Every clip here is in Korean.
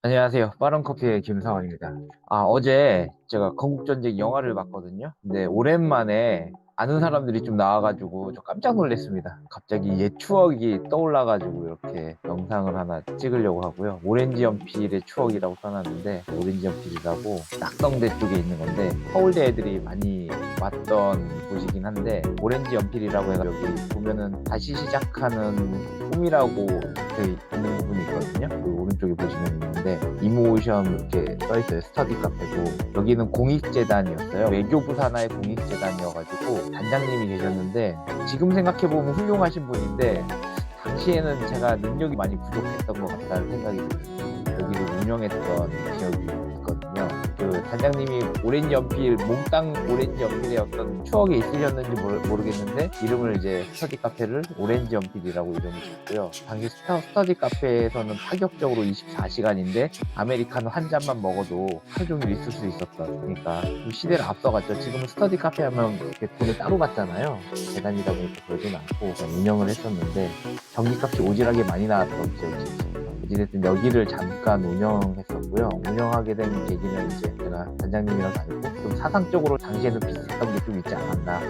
안녕하세요. 빠른커피의 김상원입니다. 어제 제가 건국전쟁 영화를 봤거든요. 근데 오랜만에 아는 사람들이 좀 나와가지고 좀 깜짝 놀랐습니다. 갑자기 옛 추억이 떠올라가지고 이렇게 영상을 하나 찍으려고 하고요. 오렌지 연필의 추억이라고 써놨는데, 오렌지 연필이라고 낙성대 쪽에 있는 건데, 서울대 애들이 많이 왔던 곳이긴 한데, 오렌지 연필이라고 해서 여기 보면은 다시 시작하는 꿈이라고 있는 부분이 있거든요. 그 오른쪽에 보시면 있는데 이모션 이렇게 써있어요. 스터디 카페고, 여기는 공익재단이었어요. 외교부 산하의 공익재단이어가지고 단장님이 계셨는데, 지금 생각해보면 훌륭하신 분인데 당시에는 제가 능력이 많이 부족했던 것 같다는 생각이 들어요. 여기를 운영했던 기억이 있거든요. 그 단장님이 오렌지 연필, 몽땅 오렌지 연필의 어떤 추억이 있으셨는지 모르겠는데, 이름을 이제 스터디 카페를 오렌지 연필이라고 이름을 줬고요. 당시 스터디 카페에서는 파격적으로 24시간인데 아메리카노 한 잔만 먹어도 하루 종일 있을 수 있었던, 그러니까 이 시대를 앞서갔죠. 지금은 스터디 카페 하면 이렇게 돈을 따로 받잖아요. 재단이다 보니까 그러진 않고 그냥 운영을 했었는데, 전기값이 오지랖게 많이 나왔던 기억이 있어요. 어찌됐든 여기를 잠깐 운영했었고요. 운영하게 된 계기는 이제 제가 단장님이랑 다니고 좀 사상적으로 당시에는 비슷했던 게 좀 있지 않았나,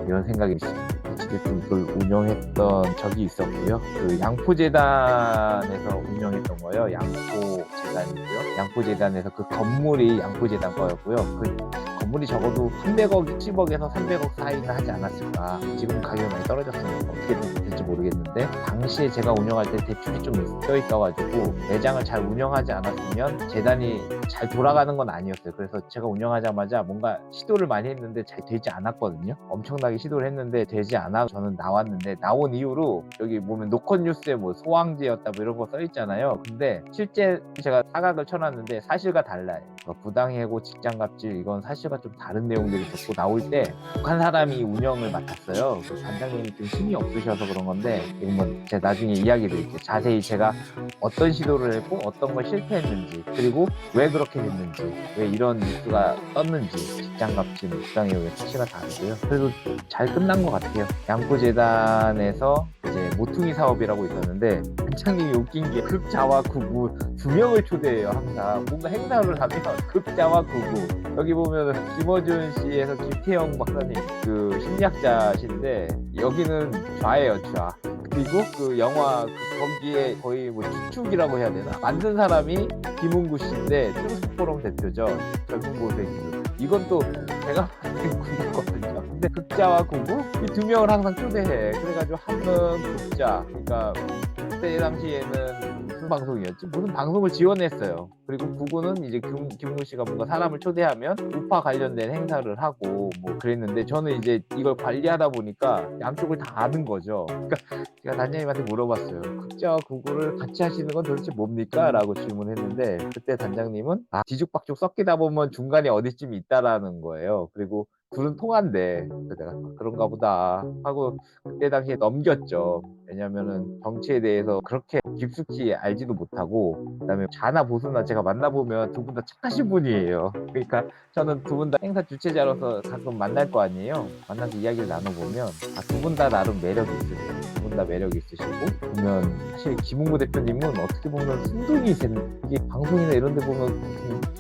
이런 생각이 있습니다. 어찌됐든 이걸 운영했던 적이 있었고요. 그 양포재단에서 운영했던 거예요. 양포재단이고요. 양포재단에서 그 건물이 양포재단 거였고요. 그 건물이 적어도 300억, 10억에서 300억 사이는 하지 않았을까. 지금 가격이 많이 떨어졌으니까 어떻게 될지 모르겠는데, 당시에 제가 운영할 때 대출이 좀 있어가지고 매장을 잘 운영하지 않았으면 재단이 잘 돌아가는 건 아니었어요. 그래서 제가 운영하자마자 뭔가 시도를 많이 했는데 잘 되지 않았거든요. 엄청나게 시도를 했는데 되지 않아 저는 나왔는데, 나온 이후로 여기 보면 노컷뉴스에 뭐 소황제였다 뭐 이런 거 써있잖아요. 근데 실제 제가 사각을 쳐놨는데 사실과 달라요. 부당해고 직장갑질, 이건 사실과 좀 다른 내용들이 있었고, 나올 때 북한 사람이 운영을 맡았어요. 그 단장님이 좀 힘이 없으셔서 그런 건데, 이건 뭐 제가 나중에 이야기 드릴게요. 자세히 제가 어떤 시도를 했고 어떤 걸 실패했는지, 그리고 왜 그렇게 됐는지, 왜 이런 뉴스가 떴는지, 직장갑질, 부당해고의 사실과 다르고요. 그래도 잘 끝난 것 같아요. 양포재단에서 이제 모퉁이 사업이라고 있었는데, 단장님이 웃긴 게 극자와 극우 두 명을 초대해요. 항상 뭔가 행사를 하면 극자와 극우, 여기 보면 김어준 씨에서 김태형 박사님, 그 심리학자신데 여기는 좌예요, 좌. 그리고 그 영화 거기에 거의 뭐 추측이라고 해야 되나, 만든 사람이 김은구 씨인데 트루스포럼 대표죠. 젊은 고생이죠. 이건 또 제가 봤을 때 구구거든요. 근데 극자와 구구 이 두 명을 항상 초대해. 그래가지고 한 번 극자, 그러니까 그때 당시에는 무슨 방송이었지? 무슨 방송을 지원했어요. 그리고 구구는 이제 김웅 씨가 뭔가 사람을 초대하면 우파 관련된 행사를 하고 뭐 그랬는데, 저는 이제 이걸 관리하다 보니까 양쪽을 다 아는 거죠. 그러니까 제가 단장님한테 물어봤어요. 극자와 구구를 같이 하시는 건 도대체 뭡니까? 라고 질문했는데, 그때 단장님은 뒤죽박죽 섞이다 보면 중간에 어디쯤 있다라는 거예요. 그리고 둘은 통한대. 그래서 내가 그런가 보다 하고 그때 당시에 넘겼죠. 왜냐면은 정치에 대해서 그렇게 깊숙이 알지도 못하고, 그다음에 자나 보수나 제가 만나보면 두 분 다 착하신 분이에요. 그러니까 저는 두 분 다 행사 주최자로서 가끔 만날 거 아니에요. 만나서 이야기를 나눠보면 두 분 다 나름 매력이 있으세요. 두 분 다 매력이 있으시고, 보면 사실 김웅구 대표님은 어떻게 보면 순둥이세요. 이게 방송이나 이런 데 보면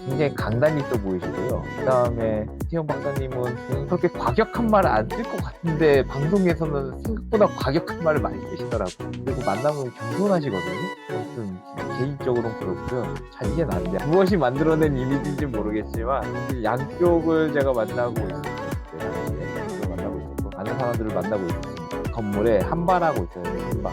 굉장히 강단이 있어 보이시고요. 그다음에 태형 박사님은 그렇게 과격한 말을 안 쓸 것 같은데 방송에서는 생각보다 과격한 말을 많이 쓰시더라고요. 그리고 만나면 겸손하시거든요. 아무튼 개인적으로는 그렇고요. 잘 이해는 안 돼요. 무엇이 만들어낸 이미지인지 모르겠지만 양쪽을 제가 만나고 있었어요. 양쪽을 만나고 있었고, 아는 사람들을 만나고 있었습니다. 건물에 한바라고 있어요. 한바.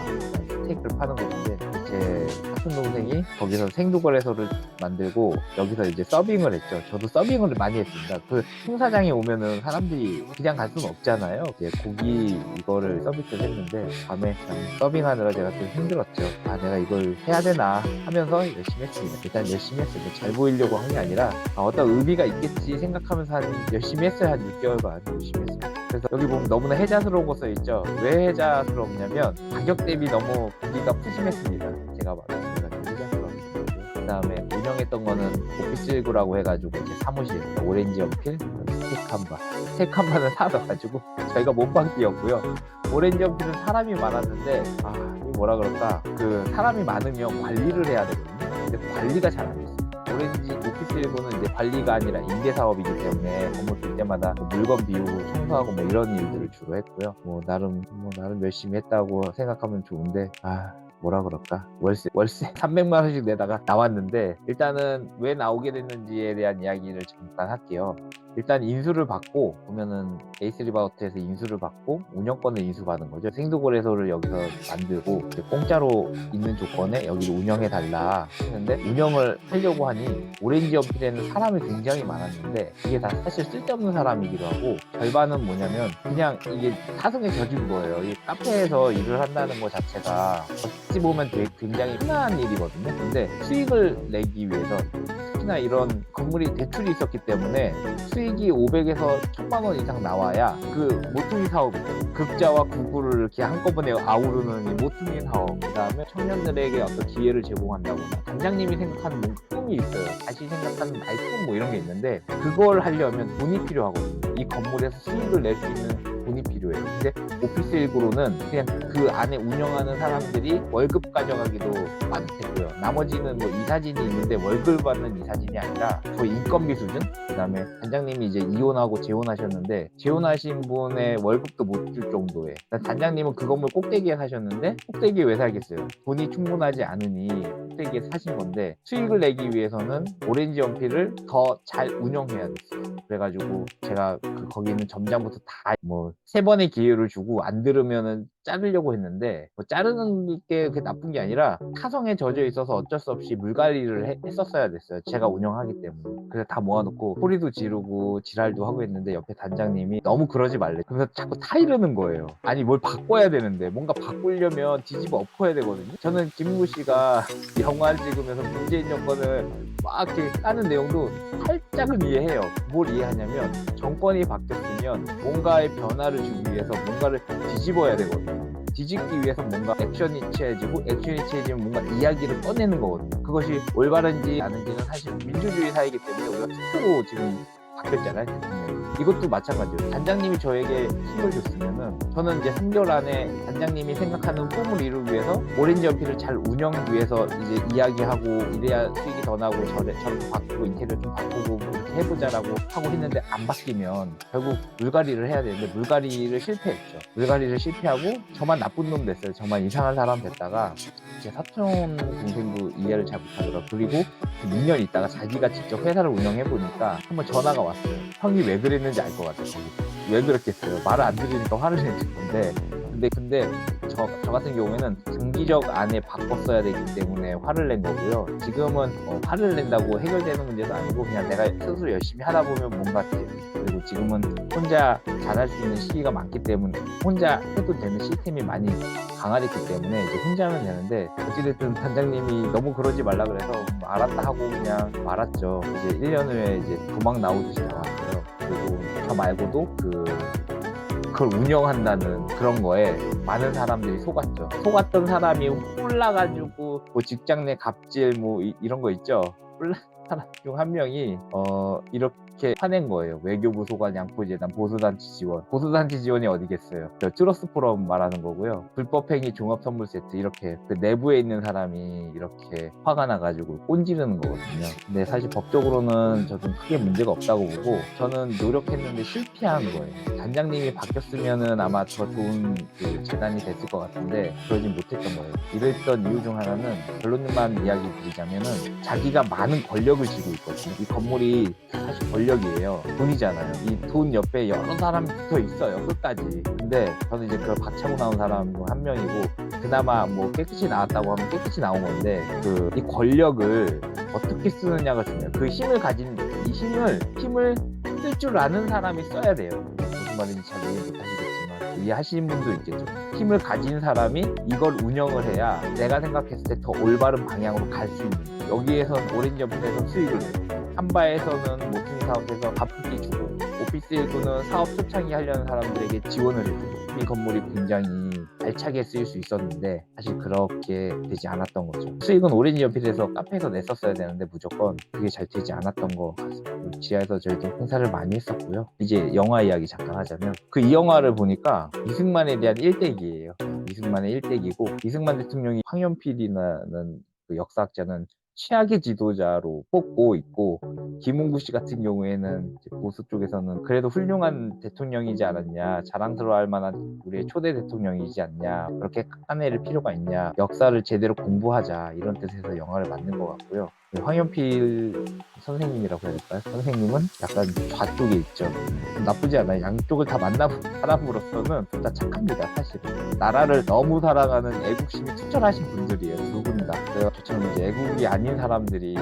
스테이크를 파는 곳인데, 제 사촌 동생이 거기서 생두거래소를 만들고 여기서 이제 서빙을 했죠. 저도 서빙을 많이 했습니다. 그 행사장에 오면은 사람들이 그냥 갈 수는 없잖아요. 이제 고기 이거를 서비스를 했는데, 밤에 서빙하느라 제가 좀 힘들었죠. 내가 이걸 해야 되나 하면서 열심히 했습니다. 일단 열심히 했어요. 잘 보이려고 한 게 아니라 어떤 의미가 있겠지 생각하면서 열심히 했어요. 한 6개월간 열심히 했습니다. 그래서 여기 보면 너무나 해자스러운 거 써있죠. 왜 해자스럽냐면 가격 대비 너무 고기가 푸짐했습니다. 제가 말했습니다. 해자스러운 거고, 그 다음에 운영했던 거는 오피스구라고 해가지고 이제 사무실, 오렌지 연필, 스테이크 한 바는 사서 가지고 저희가 몸빵기였고요. 오렌지 연필은 사람이 많았는데, 이 뭐라 그럴까, 그 사람이 많으면 관리를 해야 되거든요. 근데 관리가 잘 안 됐어요. 오렌지 오피스 일부는 이제 관리가 아니라 임대 사업이기 때문에 건물 볼 때마다 뭐 물건 비우고 청소하고 뭐 이런 일들을 주로 했고요. 나름 열심히 했다고 생각하면 좋은데, 뭐라 그럴까, 월세 300만 원씩 내다가 나왔는데, 일단은 왜 나오게 됐는지에 대한 이야기를 잠깐 할게요. 일단 인수를 받고 보면은 에이스리바우트에서 인수를 받고 운영권을 인수받은 거죠. 생두거래소를 여기서 만들고 이제 공짜로 있는 조건에 여기를 운영해 달라 했는데, 운영을 하려고 하니 오렌지 연필에는 사람이 굉장히 많았는데 이게 다 사실 쓸데없는 사람이기도 하고, 절반은 뭐냐면 그냥 이게 사성에 젖은 거예요. 이 카페에서 일을 한다는 것 자체가 어찌 보면 되게 굉장히 흔한 일이거든요. 근데 수익을 내기 위해서, 특히나 이런 건물이 대출이 있었기 때문에 수익이 500에서 1000만 원 이상 나와야 그 모퉁이 사업이죠. 극자와 구구를 이렇게 한꺼번에 아우르는 이 모퉁이 사업, 그 다음에 청년들에게 어떤 기회를 제공한다거나, 단장님이 생각하는 뭔가 꿈이 있어요. 다시 생각하는 나의 꿈 뭐 이런 게 있는데, 그걸 하려면 돈이 필요하거든요. 이 건물에서 수익을 낼 수 있는 돈이 필요해요. 근데 오피스 일구로는 그냥 그 안에 운영하는 사람들이 월급 가져가기도 빠듯했고요. 나머지는 뭐 이사진이 있는데 월급 받는 이사진이 아니라 거의 인건비 수준? 그 다음에 단장님이 이제 이혼하고 재혼하셨는데, 재혼하신 분의 월급도 못 줄 정도의, 단장님은 그 건물 꼭대기에 사셨는데 꼭대기에 왜 살겠어요? 돈이 충분하지 않으니 꼭대기에 사신 건데, 수익을 내기 위해서는 오렌지 연필을 더 잘 운영해야 됐어요. 그래가지고 제가 거기 있는 점장부터 다 뭐 3번의 기회를 주고 안 들으면은 자르려고 했는데, 뭐 자르는 게 그게 나쁜 게 아니라 타성에 젖어 있어서 어쩔 수 없이 물갈이를 했었어야 됐어요. 제가 운영하기 때문에. 그래서 다 모아놓고 소리도 지르고 지랄도 하고 했는데, 옆에 단장님이 너무 그러지 말래. 그래서 자꾸 타이르는 거예요. 아니 뭘 바꿔야 되는데, 뭔가 바꾸려면 뒤집어 엎어야 되거든요. 저는 김구 씨가 영화를 찍으면서 문재인 정권을 막 이렇게 까는 내용도 살짝은 이해해요. 뭘 이해하냐면, 정권이 바뀌었으면 뭔가의 변화를 주기 위해서 뭔가를 뒤집어야 되거든요. 뒤집기 위해서 뭔가 액션이 취해지고, 액션이 취해지면 뭔가 이야기를 꺼내는 거거든요. 그것이 올바른지 아닌지는 사실 민주주의 사회이기 때문에 우리가 투표로 지금 바뀌었잖아요, 대통령이. 이것도 마찬가지예요. 단장님이 저에게 힘을 줬으면은, 저는 이제 3개월 안에 단장님이 생각하는 꿈을 이루기 위해서 오렌지 연필을 잘 운영 위해서 이제 이야기하고, 이래야 수익이 더 나고 저렇게 바꾸고 인테리어 좀 바꾸고 뭐 이렇게 해보자라고 하고 했는데, 안 바뀌면 결국 물갈이를 해야 되는데 물갈이를 실패했죠. 물갈이를 실패하고 저만 나쁜 놈 됐어요. 저만 이상한 사람 됐다가, 제 사촌 동생도 이해를 잘 못하더라고요. 그리고 2년 있다가 자기가 직접 회사를 운영해 보니까 한번 전화가 왔어요. 형이 왜 그랬는지 알 것 같아요. 왜 그랬겠어요. 말을 안 들으니까 화를 냈을 건데, 근데 저 같은 경우에는 장기적 안에 바꿨어야 되기 때문에 화를 낸 거고요. 지금은 화를 낸다고 해결되는 문제도 아니고, 그냥 내가 스스로 열심히 하다 보면 뭔가 돼요. 그리고 지금은 혼자 잘할 수 있는 시기가 많기 때문에, 혼자 해도 되는 시스템이 많이 강화됐기 때문에 이제 혼자 하면 되는데, 어찌됐든 단장님이 너무 그러지 말라 그래서 알았다 하고 그냥 말았죠. 이제 1년 후에 이제 도망 나오듯이 나왔어요. 그리고 저 말고도 그걸 운영한다는 그런 거에 많은 사람들이 속았죠. 속았던 사람이 홀라가지고 뭐 직장 내 갑질 뭐 이런 거 있죠. 홀라 사람 중 한 명이 이렇게 화낸 거예요. 외교부 소관, 양포재단, 보수단체 지원. 보수단체 지원이 어디겠어요. 저 트러스 포럼 말하는 거고요. 불법행위 종합선물 세트, 이렇게 그 내부에 있는 사람이 이렇게 화가 나가지고 꼰지르는 거거든요. 근데 사실 법적으로는 저는 크게 문제가 없다고 보고, 저는 노력했는데 실패한 거예요. 단장님이 바뀌었으면은 아마 더 좋은 그 재단이 됐을 것 같은데 그러진 못했던 거예요. 이랬던 이유 중 하나는, 결론만 이야기 드리자면은, 자기가 많은 권력을 쥐고 있거든요. 이 건물이 사실 권력이에요. 돈이잖아요. 이 돈 옆에 여러 사람이 붙어 있어요, 끝까지. 근데 저는 이제 그걸 박차고 나온 사람 중 한 명이고, 그나마 뭐 깨끗이 나왔다고 하면 깨끗이 나온 건데, 이 권력을 어떻게 쓰느냐가 중요해요. 그 힘을 힘을 쓸 줄 아는 사람이 써야 돼요. 무슨 말인지 잘 이해 못하시겠지만 이해하시는 분도 있겠죠. 힘을 가진 사람이 이걸 운영을 해야 내가 생각했을 때 더 올바른 방향으로 갈 수 있는, 여기에선 오렌지 연필에서 수익을 내고, 한바에서는 모퉁이 사업에서 바쁘게 주고, 오피스 일구는 사업 초창기 하려는 사람들에게 지원을 해주고, 이 건물이 굉장히 알차게 쓰일 수 있었는데 사실 그렇게 되지 않았던 거죠. 수익은 오렌지 연필에서 카페에서 냈었어야 되는데 무조건 그게 잘 되지 않았던 것 같습니다. 지하에서 저희도 행사를 많이 했었고요. 이제 영화 이야기 잠깐 하자면, 이 영화를 보니까 이승만에 대한 일대기예요. 이승만의 일대기고, 이승만 대통령이 황연필이라는 그 역사학자는 최악의 지도자로 뽑고 있고, 김웅구 씨 같은 경우에는 이제 보수 쪽에서는 그래도 훌륭한 대통령이지 않았냐, 자랑스러워할 만한 우리의 초대 대통령이지 않냐, 그렇게 깎아낼 필요가 있냐, 역사를 제대로 공부하자, 이런 뜻에서 영화를 만든 것 같고요. 황현필 선생님이라고 해야 될까요? 선생님은 약간 좌쪽에 있죠. 나쁘지 않아요. 양쪽을 다 만나본 사람으로서는 둘 다 착합니다, 사실은. 나라를 너무 사랑하는 애국심이 투철하신 분들이에요, 두 분 다. 그래서 저처럼 이제 애국이 아닌 사람들이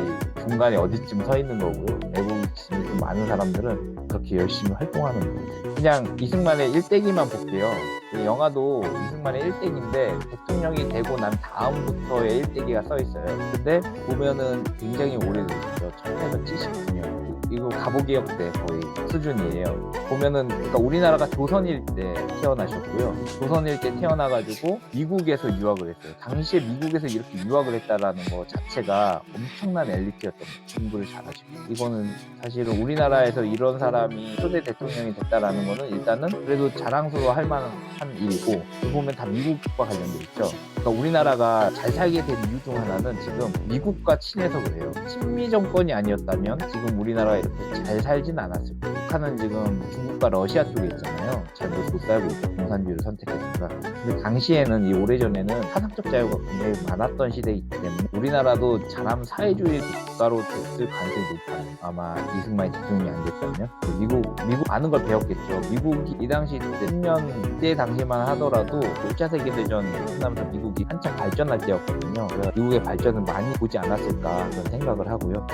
중간에 어디쯤 서 있는 거고요. 애국심이 좀 많은 사람들은 그렇게 열심히 활동하는 거예요. 그냥 이승만의 일대기만 볼게요. 이 영화도 이승만의 일대기인데 대통령이 되고 난 다음부터의 일대기가 써 있어요. 근데 보면은 굉장히 오래됐죠. 1879년. 이거 가보기역 때 거의 수준이에요. 보면은 그러니까 우리나라가 조선일 때 태어나셨고요. 조선일 때 태어나가지고 미국에서 유학을 했어요. 당시에 미국에서 이렇게 유학을 했다라는 거 자체가 엄청난 엘리트였던 거예요. 공부를 잘하시고. 이거는 사실은 우리나라에서 이런 사람이 초대 대통령이 됐다라는 거는 일단은 그래도 자랑스러워할 만한 일이고, 보면 다 미국과 관련돼 있죠. 그러니까 우리나라가 잘 살게 된 이유 중 하나는 지금 미국과 친해서 그래요. 친미 정권이 아니었다면 지금 우리나라가 이렇게 잘 살진 않았을 거예요. 북한은 지금 중국과 러시아 쪽에 있잖아요. 잘 못 살고 있죠. 공산주의를 선택했으니까. 근데 당시에는, 이 오래전에는 사상적 자유가 굉장히 많았던 시대이기 때문에 우리나라도 잘하면 사회주의 국가로 됐을 가능성이 높아요. 아마 이승만이 대통령이 안 됐다면. 미국 많은 걸 배웠겠죠. 미국이 이 당시 10년 때 당시만 하더라도 1차 세계대전 끝나면서 미국이 한참 발전할 때였거든요. 그래서 미국의 발전을 많이 보지 않았을까 그런 생각을 하고요.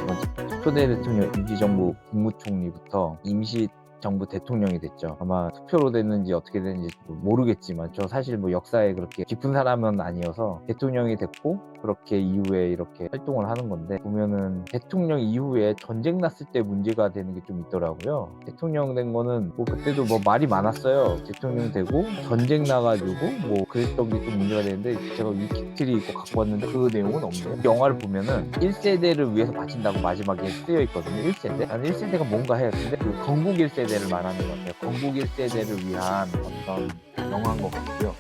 초대 대통령 임시정부 국무총리부터 임시정부 대통령이 됐죠. 아마 투표로 됐는지 어떻게 됐는지 모르겠지만 저 사실 뭐 역사에 그렇게 깊은 사람은 아니어서 대통령이 됐고, 그렇게 이후에 이렇게 활동을 하는 건데, 보면은 대통령 이후에 전쟁 났을 때 문제가 되는 게 좀 있더라고요. 대통령 된 거는 뭐 그때도 뭐 말이 많았어요. 대통령 되고 전쟁 나가지고 뭐 그랬던 게 좀 문제가 되는데, 제가 위키트리 있고 갖고 왔는데 그 내용은 없네요. 영화를 보면은 1세대를 위해서 바친다고 마지막에 쓰여 있거든요. 1세대? 난 1세대가 뭔가 해요. 근데 그 건국 1세대를 말하는 것 같아요. 건국 1세대를 위한 어떤 영화인 것 같고요.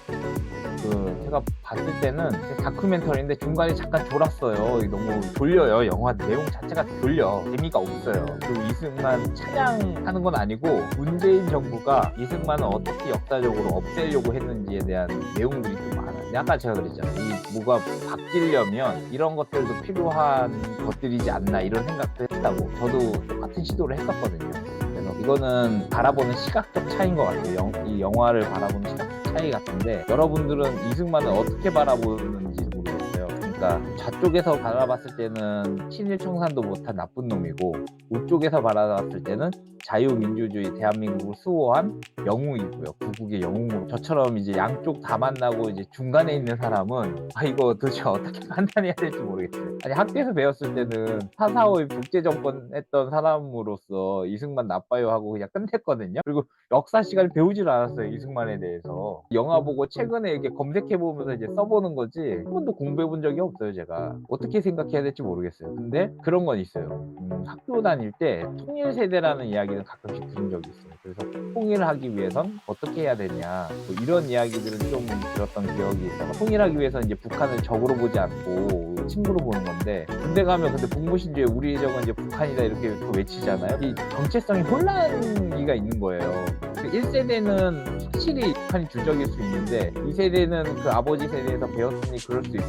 제가 봤을 때는 다큐멘터리인데 중간에 잠깐 졸았어요. 너무 졸려요. 영화 내용 자체가 졸려. 재미가 없어요. 그리고 이승만 찬양하는 건 아니고, 문재인 정부가 이승만을 어떻게 역사적으로 없애려고 했는지에 대한 내용들이 좀 많아요. 아까 제가 그랬잖아요. 이 뭐가 바뀌려면 이런 것들도 필요한 것들이지 않나, 이런 생각도 했다고. 저도 똑같은 시도를 했었거든요. 그래서 이거는 바라보는 시각적 차이인 것 같아요. 이 영화를 바라보는 시각적 차이 같은데, 여러분들은 이승만을 어떻게 바라보는지 모르겠어요. 그러니까 좌쪽에서 바라봤을 때는 친일 청산도 못한 나쁜 놈이고, 우쪽에서 바라봤을 때는 자유민주주의 대한민국을 수호한 영웅이고요. 구국의 영웅으로. 저처럼 이제 양쪽 다 만나고 이제 중간에 있는 사람은 이거 도대체 어떻게 판단해야 될지 모르겠어요. 아니, 학교에서 배웠을 때는 4.4.5 독재정권 했던 사람으로서 이승만 나빠요 하고 그냥 끝냈거든요. 그리고 역사 시간을 배우질 않았어요, 이승만에 대해서. 영화 보고 최근에 이렇게 검색해보면서 이제 써보는 거지, 한 번도 공부해본 적이 없어요. 제가 어떻게 생각해야 될지 모르겠어요. 근데 그런 건 있어요. 학교 다닐 때 통일세대라는 이야기는 가끔씩 들은 적이 있어요. 그래서 통일하기 위해선 어떻게 해야 되냐, 뭐 이런 이야기들은 좀 들었던 기억이 있어서, 통일하기 위해서는 이제 북한을 적으로 보지 않고 친구로 보는 건데, 군대 가면 근데 복무신주에 우리 적은 이제 북한이다 이렇게 또 외치잖아요. 이 정체성이 혼란기가 있는 거예요. 1세대는 확실히 북한이 주적일 수 있는데, 2세대는 그 아버지 세대에서 배웠으니 그럴 수 있고,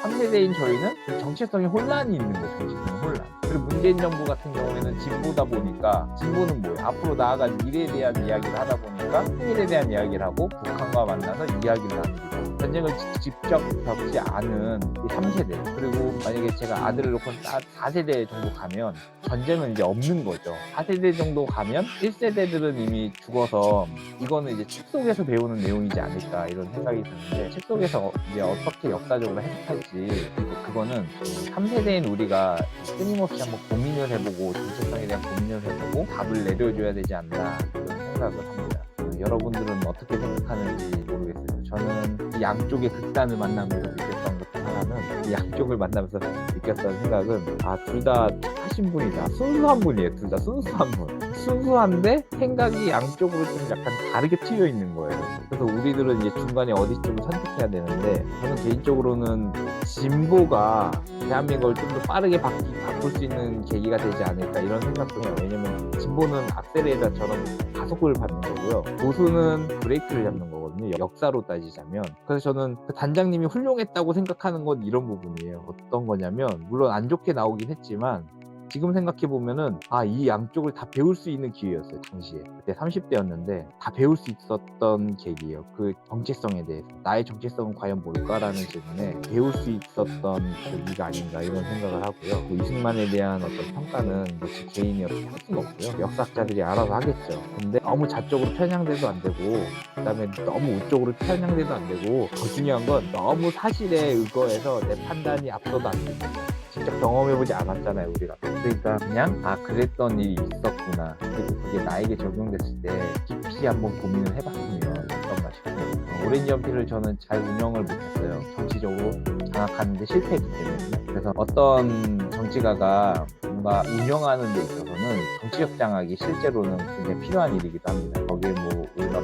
3세대인 저희는 정체성이 혼란이 있는 거죠. 정체성이 혼란. 그리고 문재인 정부 같은 경우에는 진보다 보니까, 진보는 뭐예요? 앞으로 나아갈 미래에 대한 이야기를 하다 보니까 통일에 대한 이야기를 하고 북한과 만나서 이야기를 하는 거죠. 전쟁을 직접 겪지 않은 3세대, 그리고 만약에 제가 아들을 놓고 4세대 정도 가면 전쟁은 이제 없는 거죠. 4세대 정도 가면 1세대들은 이미 죽어서, 이거는 이제 책 속에서 배우는 내용이지 않을까, 이런 생각이 드는데, 책 속에서 이제 어떻게 역사적으로 해석할지, 그거는 3세대인 우리가 끊임없이 한번 고민을 해보고, 정체성에 대한 고민을 해보고 답을 내려줘야 되지 않나, 이런 생각을 합니다. 여러분들은 어떻게 생각하는지 모르겠어요. 저는 이 양쪽의 극단을 만나면서 느꼈던 것 중 하나는, 이 양쪽을 만나면서 느꼈던 생각은 둘 다 하신 분이다. 순수한 분이에요. 둘 다 순수한 분. 순수한데 생각이 양쪽으로 좀 약간 다르게 튀어 있는 거예요. 그래서 우리들은 이제 중간에 어디 쪽을 선택해야 되는데 저는 개인적으로는 진보가 대한민국을 좀 더 빠르게 바꿀 수 있는 계기가 되지 않을까 이런 생각도 해요. 왜냐면 진보는 악셀레이터처럼 가속을 받는 거고요. 보수는 브레이크를 잡는 거거든요. 역사로 따지자면. 그래서 저는 그 단장님이 훌륭했다고 생각하는 건 이런 부분이에요. 어떤 거냐면 물론 안 좋게 나오긴 했지만 지금 생각해 보면은 이 양쪽을 다 배울 수 있는 기회였어요. 당시에 그때 30대였는데 다 배울 수 있었던 계기예요. 그 정체성에 대해서 나의 정체성은 과연 뭘까라는 질문에 배울 수 있었던 계기가 아닌가 이런 생각을 하고요. 뭐 이승만에 대한 어떤 평가는 제 개인이 할 수는 없고요. 역사학자들이 알아서 하겠죠. 근데 너무 좌쪽으로 편향돼도 안 되고 그다음에 너무 우쪽으로 편향돼도 안 되고 더 중요한 건 너무 사실에 의거해서 내 판단이 앞서도 안 됩니다. 직접 경험해보지 않았잖아요 우리가. 그러니까 그냥 그랬던 일이 있었구나, 그리고 그게 나에게 적용됐을 때 깊이 한번 고민을 해봤으면 어떤가 싶어요. 오렌지 연필을 저는 잘 운영을 못했어요. 정치적으로 장악하는데 실패했기 때문에. 그래서 어떤 정치가가 뭔가 운영하는 데 있어서는 정치적 장악이 실제로는 굉장히 필요한 일이기도 합니다. 거기에 우리가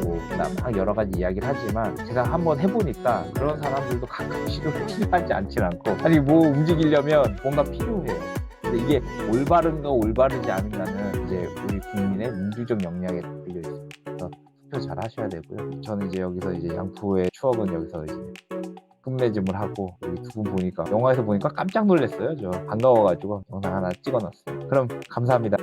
막 여러 가지 이야기를 하지만 제가 한번 해보니까 그런 사람들도 가끔 필요하지 않진 않고, 아니 움직이려면 뭔가 필요해요. 근데 이게 올바른가 올바르지 않은가는 이제 우리 국민의 민주적 역량에 달려 있습니다. 그래서 투표 잘 하셔야 되고요. 저는 이제 여기서 이제 양푸의 추억은 여기서 이제 끝맺음을 하고, 여기 두 분 보니까 영화에서 보니까 깜짝 놀랐어요. 저 반가워가지고 영상 하나 찍어놨어요. 그럼 감사합니다.